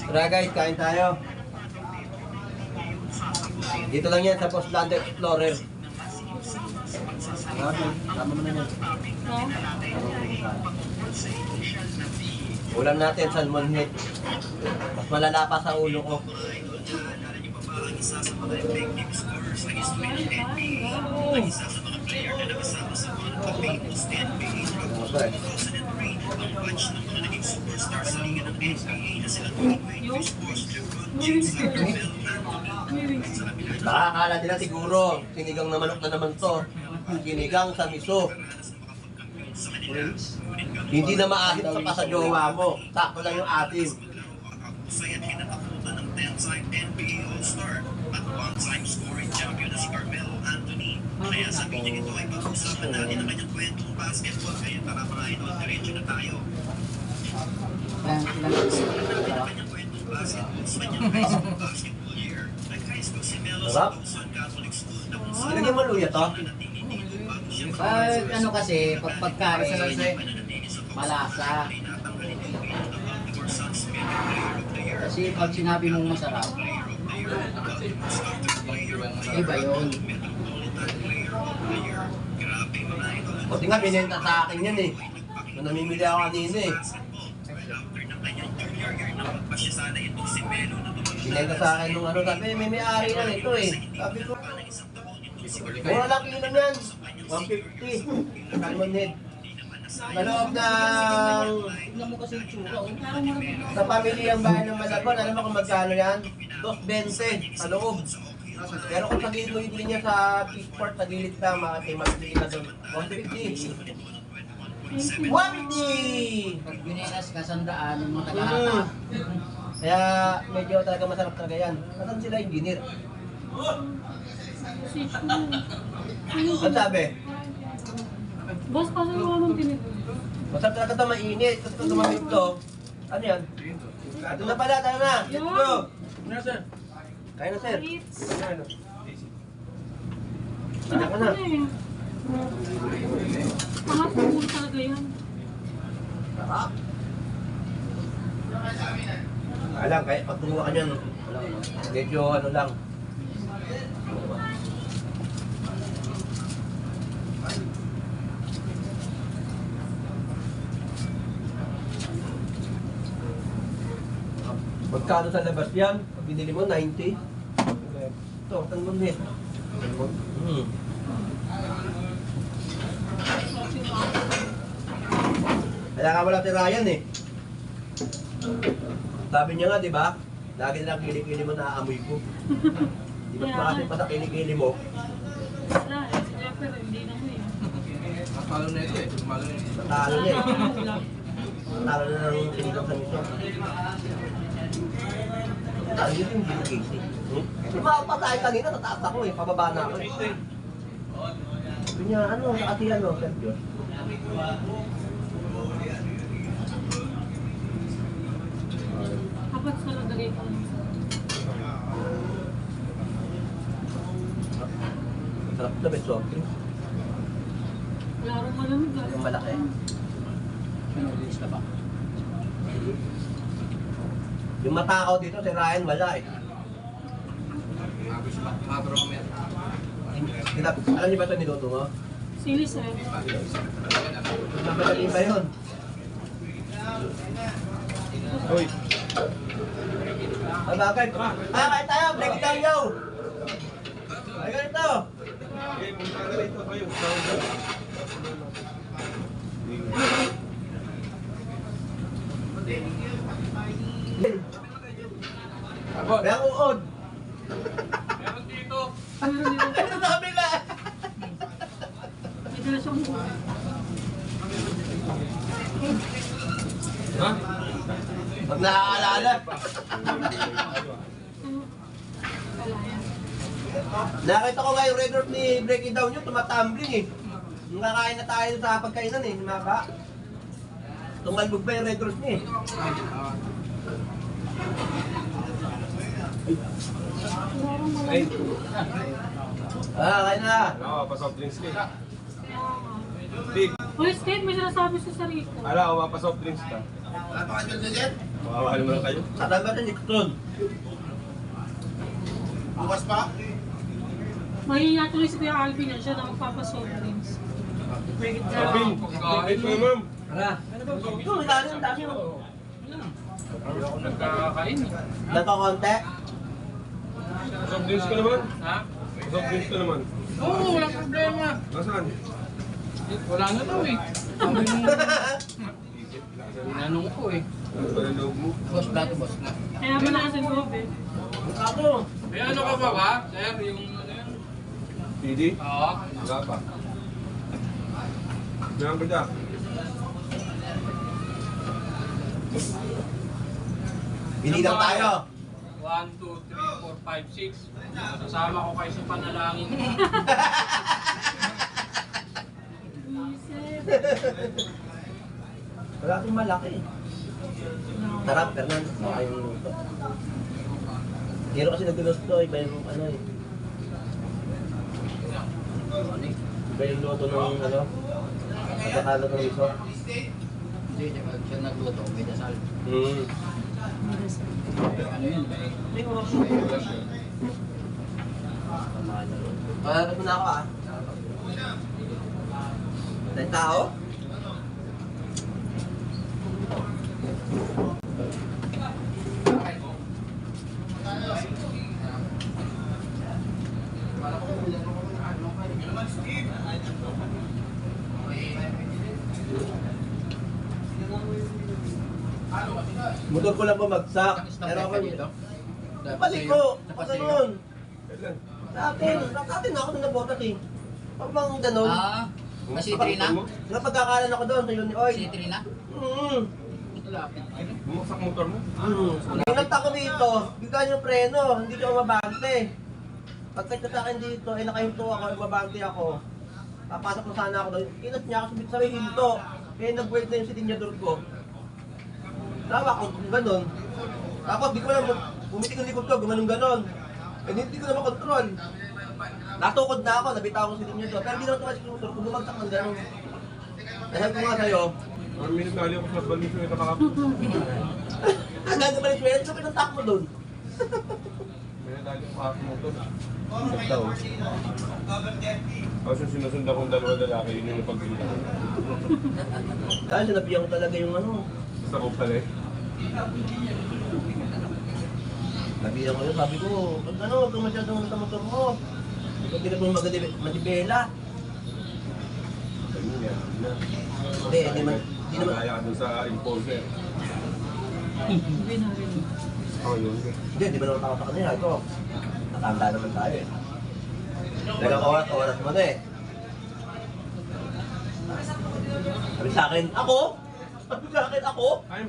Tara guys, kain tayo. Dito lang yan sa Postlander Explorer. Tama mo na yan. Ulam natin, salmon head. Mas malala pa sa ulo ko. Nakakala nila siguro, sinigang na manok na naman to. Sinigang sa miso. Hindi na maasim pa sa jowa mo. Sakto lang yung asim. Kaya sabi niya ito ay pag-usapan natin ang kanyang kwentong basketball. Kaya tara mga idol, diretso na tayo. Sarap? Ilagyan mo luya to? Ano kasi, pag pagkain, malasa. Kasi pag sinabi mong masarap, iba yun. Buti nga, binenta sa akin yan eh. Nung namimili ako kanina eh. Binenta sa akin nung ano, sabi, may-ari na nito eh. Sabi ko, mura lang kilo yan. 150. Salmon head. Sa loob ng... Tignan mo kasi yung tsura. Sa pamilyang bahay ng Malabon, alam mo kung magkano yan? 2.20 sa loob. Pero kung sa gilid mo yung niya sa Peaceport, sa gilid lang, makakimagpili na doon. 150! 150! Pag binelas ka, sandaan, yung mga tagahata. Kaya medyo talaga masarap talaga yan. Nasaan sila engineer? Ano sabi? Boss, pasok mo naman tinito. Masarap talaga ito, mainit. Tapos kung tumamit to, ano yan? Ito na pala, tayo na! Let's go! Ano sir? Kaya na sir. Kaya na. Pangat mo muna talaga yan. Sarap. Alam, kaya pag tumuha ka niyan, medyo ano lang. Magkano sa labas yan? Pag binili mo, 90. Ito, tanong mo net. Kaya nga wala si Ryan eh. Sabi niya nga, di ba? Lagi nilang kilikili mo naaamoy ko. Di ba makasip pa sa kilikili mo? Wala, pero hindi na mo eh. Matalo na ito eh. Matalo na ito. Natalo niya eh. Natalo na ng sinigang sa miso. Natalo niya yung gilikili. Mapa tayo kanina, tataas ako eh. Pababa na ako eh. Sabi niya, ano, ati ano, Sergio? Kapag sa lagay ko. Sarap ito, may soft drinks. Wala rin malamig. Yung malaki. Pinulis ka ba? Yung matakaw dito, si Ryan, wala eh. Alam niyo ba ito niluto mo? Silis eh. Namadali ba yun? Uy. Bakit? Kain tayo! Break it down, yo! Ay, ganito! Kaya ang uod! Meron dito. Ito sa kabila! May dala siyang buo. Ha? Pag nakakaalala. Nakita ko nga yung red dwarf ni Breaking Down yun, tumatumbling eh. Nung kakain na tayo sa pagkainan eh, maka. Tumalbog pa yung red dwarf niya eh. Ay. Kain na! Oo, pa-soft drinks ka. Big. Uy, Steve, may sinasabi sa sarili ko. Ala, o, pa-soft drinks ka. Wala pa kayo dyan? Makakahal mo lang kayo. Saan ba ito, Nixon? Bukas pa? Mahihiya tuloy si Kuya Alvin yan. Siya na magpapasoft drinks. Break it down. Alvin, update mo ma'am. Ito, may dami ang dami. Nagkakain. Nagkakonte. Soft drinks ka naman. Ha? Soft drinks ka naman. Oo, walang problema. Nasaan? Wala na daw eh. Sabi nung... Tinanong ko eh. Ano ba yung loob mo? Boss, plato, boss. Kaya malakas ang loob eh. Ako. May ano ka ba ba? Sir, yung ano yun? PD? Oo. Wala pa. Meron ka dyan. Bili lang tayo. 1, 2, 3, 4, 5, 6. Kasama ko kayo sa panalangin. Isip. Wala akong malaki. Sarap, Fernan. Okay yung luto. Hero kasi nagdulos to, iba yung ano eh. Iba yung luto ng ano, pagkakalo ng iso. Hindi, siya nagluto, may dasal. Ano yun? Parang mo na ako ah. Dahil tao? Motor ko lang bumagsak. Pero ako, balik ko. Ako ganun. Kailan? Sa atin ako na nabotas eh. Pag bang ganun. Ah, kasi Trina? Napagkakalan ako doon sa yun ni Oy. Si Trina? Lapit. Bumagsak motor mo? Ingat ako dito, bigyan yung preno, hindi ko mabante. Pagkita sa akin dito, ay nakahinto ako, mabante ako. Papasok na sana ako doon. Inat niya ako sa may hinto. Kaya nag-wait na yung sitinyador ko. Tawa ko, gano'n. Tapos di ko lang, pumitik yung likod ko, gumanong gano'n. Eh hindi ko na makontrol. Natukod na ako, nabitaw ko si sitinyador. Pero hindi naman tumasik yung motor ko, bumagsak ng gano'n. Dahil ko nga sa'yo, 1 minute na aliw ko sa balis yung nakakapit. ang gagawin pa rin siya, so pinuntak mo doon. May nadali ko kahapon motor. Isang tao. Tapos yung sinusundan kong dalawang lalaki, yun yung napag-inta. Dahil sinabihan ko talaga yung ano. Basta ko pala eh. Sabihan ko yun, sabi ko, pag ano, huwag kang masyadong sa motor mo. Huwag ka mo madibela. Ganun yan. Hindi, hindi naman. Nagaya ka dun sa enforcer. Hindi na rin. Oo, yun. Hindi, di ba naman takot sa kanila? Ito, natanda naman tayo eh. Dagang oras mo na eh. Sabi sa akin, ako? Sabi sa akin, ako? I'm...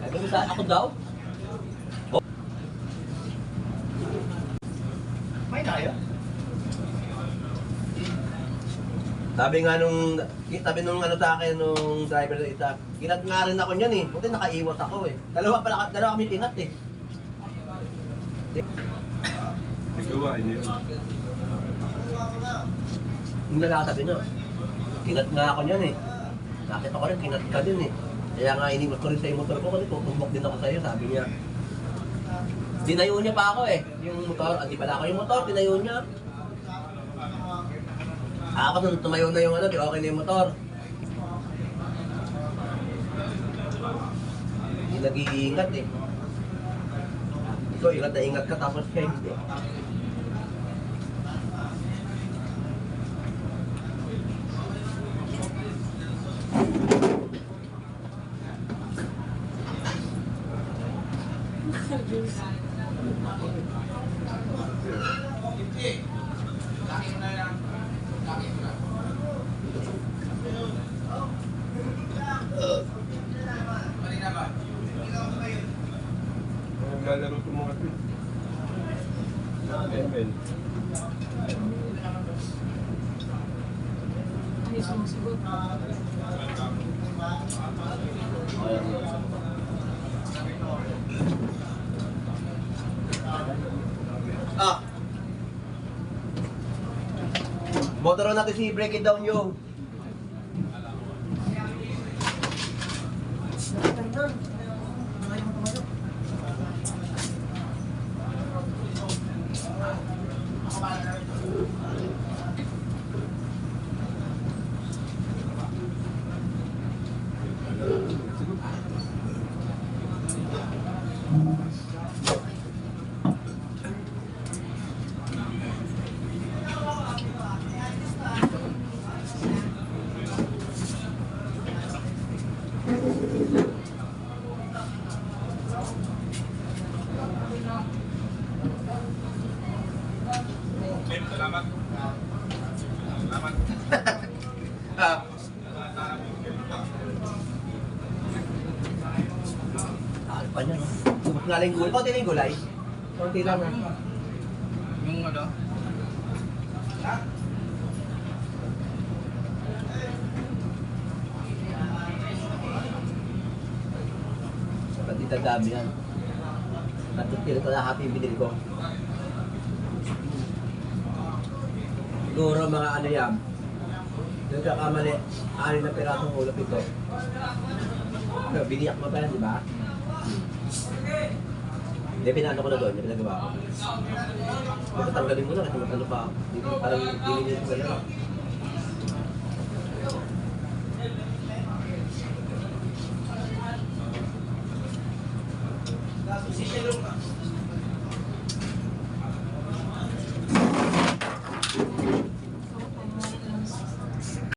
Sabi sa akin, ako daw? May tayo? Sabi nung ano sa akin, nung driver na isa, kinat nga rin ako niyan eh. Buti nakaiwas ako eh. Dalawa kami kinat eh. Ikaw hindi yun. Yung lalaki sabi niya, kinat nga ako niyan eh. Nakita ko rin, kinat ka din eh. Kaya nga inimot ko rin sa motor ko kasi tutumbok din ako sa'yo, sabi niya. Tinayo niya pa ako eh, yung motor. Hindi pala ako yung motor, tinayo niya. Ako nung tumayo na yung ano, di okay na yung motor. Hindi nag-iingat eh. Ikaw, ingat na ingat ka tapos siya hindi. Naglalaro ito mga ito. ML. Ay, sumusagot. Ah! Motoron natin si break it down yung. pa niya, no? Subok nga lang yung gulay. Konti lang yung gulay. Konti lang, ha? Yung ano, Pati tagdami yan. Tatlong kilo ito lahat yung binili ko. Siguro mga ano yan. Yung kakamali, 6 na pirasong ulap ito. Biniyak mo pa yan, di ba? Hindi, pinano ko na doon, yung pinagawa ko. Patanggalin mo na kasi ano pa, hindi parang dinilis ko yan.